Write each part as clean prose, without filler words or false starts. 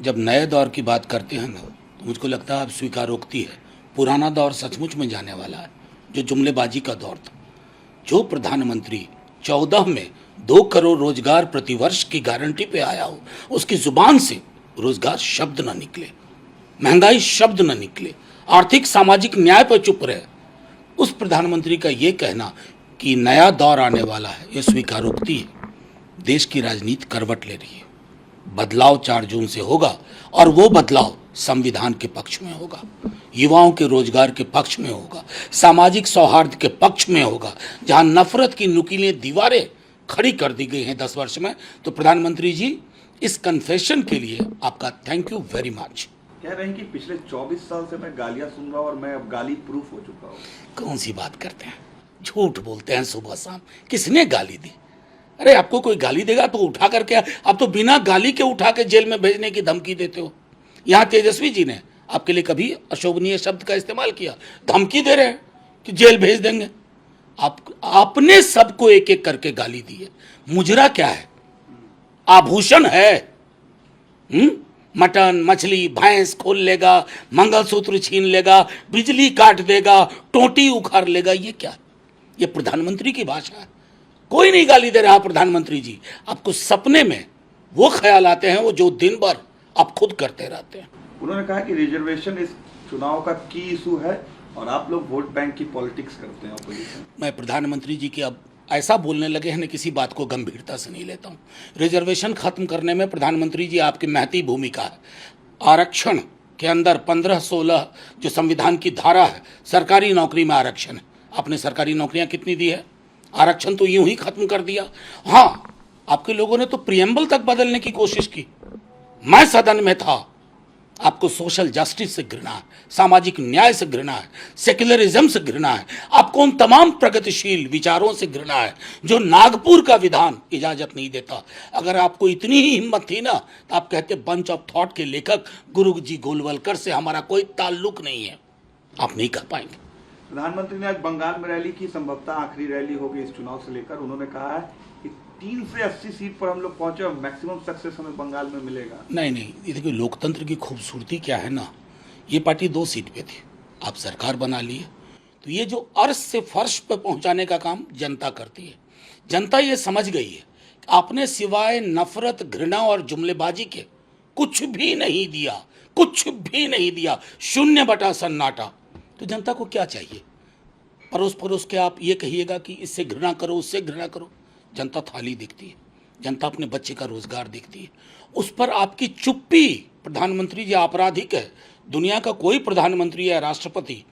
जब नए दौर की बात करते हैं ना तो मुझको लगता है अब स्वीकारोक्ति है। पुराना दौर सचमुच में जाने वाला है, जो जुमलेबाजी का दौर था। जो प्रधानमंत्री 14 में 2 करोड़ रोजगार प्रतिवर्ष की गारंटी पे आया हो, उसकी जुबान से रोजगार शब्द न निकले, महंगाई शब्द न निकले, आर्थिक सामाजिक न्याय पर चुप रहे, उस प्रधानमंत्री का ये कहना कि नया दौर आने वाला है, ये स्वीकारोक्ति है। देश की राजनीति करवट ले रही है। बदलाव 4 जून से होगा और वो बदलाव संविधान के पक्ष में होगा, युवाओं के रोजगार के पक्ष में होगा, सामाजिक सौहार्द के पक्ष में होगा। जहां नफरत की नुकीली दीवारें खड़ी कर दी गई हैं 10 वर्ष में, तो प्रधानमंत्री जी इस कन्फेशन के लिए आपका थैंक यू वेरी मच। कह रहे हैं कि पिछले 24 साल से मैं गालियां सुन रहा हूं और मैं अब गाली प्रूफ हो चुका हूं। कौन सी बात करते हैं, झूठ बोलते हैं सुबह शाम। किसने गाली दी? अरे आपको कोई गाली देगा तो उठा करके, आप तो बिना गाली के उठा के जेल में भेजने की धमकी देते हो। यहाँ तेजस्वी जी ने आपके लिए कभी अशोभनीय शब्द का इस्तेमाल किया? धमकी दे रहे हैं कि जेल भेज देंगे। आपने सबको एक एक करके गाली दी है। मुजरा क्या है? आभूषण है। मटन, मछली, भैंस खोल लेगा, मंगलसूत्र छीन लेगा, बिजली काट देगा, टोटी उखाड़ लेगा। ये क्या? ये प्रधानमंत्री की भाषा है। कोई नहीं गाली दे रहा प्रधानमंत्री जी। आपको सपने में वो ख्याल आते हैं वो जो दिन भर आप खुद करते रहते हैं। उन्होंने कहा कि रिजर्वेशन इस चुनाव का की इशू है और आप लोग वोट बैंक की पॉलिटिक्स करते हैं ऑपोजिशन। मैं प्रधानमंत्री जी की अब ऐसा बोलने लगे हैं, किसी बात को गंभीरता से नहीं लेता हूँ। रिजर्वेशन खत्म करने में प्रधानमंत्री जी आपकी महती भूमिका है। आरक्षण के अंदर 15-16 जो संविधान की धारा है, सरकारी नौकरी में आरक्षण है। आपने सरकारी नौकरियां कितनी दी है? आरक्षण तो यूं ही खत्म कर दिया। हाँ, आपके लोगों ने तो प्रियम्बल तक बदलने की कोशिश की। मैं सदन में था। आपको सोशल जस्टिस से घृणा है, सामाजिक न्याय से घृणा है, सेक्युलरिज्म से घृणा है, आपको उन तमाम प्रगतिशील विचारों से घृणा है जो नागपुर का विधान इजाजत नहीं देता। अगर आपको इतनी ही हिम्मत थी ना तो आप कहते बंच ऑफ थॉट के लेखक गुरु जी गोलवलकर से हमारा कोई ताल्लुक नहीं है। आप नहीं कर पाएंगे। प्रधानमंत्री ने आज बंगाल में रैली की, संभवतः आखिरी रैली होगी इस चुनाव से लेकर। उन्होंने कहा है कि 3 से 80 सीट पर हम लोग पहुंचे और मैक्सिमम सक्सेस हमें बंगाल में मिलेगा। नहीं, ये देखिए लोकतंत्र की खूबसूरती क्या है ना, ये पार्टी 2 सीट पे थी, आप सरकार बना लिए, तो ये जो अर्श से फर्श पे पहुंचाने का काम जनता करती है। जनता ये समझ गई है कि आपने सिवाय नफरत, घृणा और जुमलेबाजी के कुछ भी नहीं दिया, कुछ भी नहीं दिया। 0 सन्नाटा। तो जनता को क्या चाहिए? परोस परोस के आप ये कहिएगा कि इससे घृणा करो, उससे घृणा करो। जनता थाली देखती है, जनता अपने बच्चे का रोजगार देखती है। उस पर आपकी चुप्पी प्रधानमंत्री जी आपराधिक है। दुनिया का कोई प्रधानमंत्री या राष्ट्रपति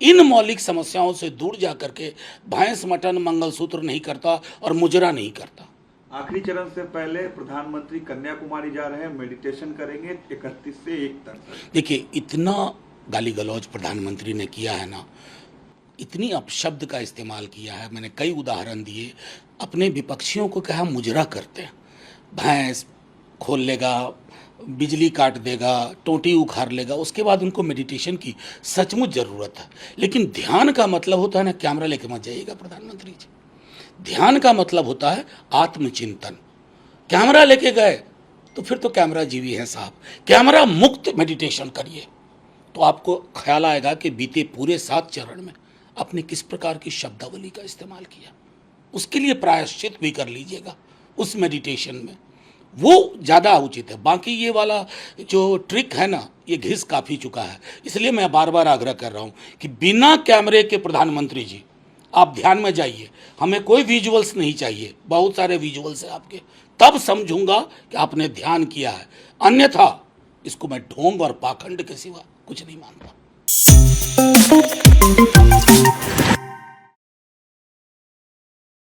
इन मौलिक समस्याओं से दूर जा करके भैंस, मटन, मंगलसूत्र नहीं करता और मुजरा नहीं करता। आखिरी चरण से पहले प्रधानमंत्री कन्याकुमारी जा रहे हैं, मेडिटेशन करेंगे 31 से 1 तक। देखिए, इतना गाली गलौज प्रधानमंत्री ने किया है ना, इतनी अपशब्द का इस्तेमाल किया है। मैंने कई उदाहरण दिए। अपने विपक्षियों को कहा मुजरा करते हैं। भैंस खोल लेगा, बिजली काट देगा, टोटी उखाड़ लेगा। उसके बाद उनको मेडिटेशन की सचमुच ज़रूरत है। लेकिन ध्यान का मतलब होता है ना, कैमरा लेके मत जाइएगा प्रधानमंत्री जी। ध्यान का मतलब होता है आत्मचिंतन। कैमरा लेके गए तो फिर तो कैमरा जीवी है साहब। कैमरा मुक्त मेडिटेशन करिए तो आपको ख्याल आएगा कि बीते पूरे 7 चरण में आपने किस प्रकार की शब्दावली का इस्तेमाल किया। उसके लिए प्रायश्चित भी कर लीजिएगा उस मेडिटेशन में, वो ज़्यादा उचित है। बाकी ये वाला जो ट्रिक है ना, ये घिस काफ़ी चुका है। इसलिए मैं बार बार आग्रह कर रहा हूँ कि बिना कैमरे के प्रधानमंत्री जी आप ध्यान में जाइए। हमें कोई विजुअल्स नहीं चाहिए, बहुत सारे विजुअल्स हैं आपके, तब समझूंगा कि आपने ध्यान किया है। अन्यथा इसको मैं ढोंग और पाखंड के सिवा कुछ नहीं मानता।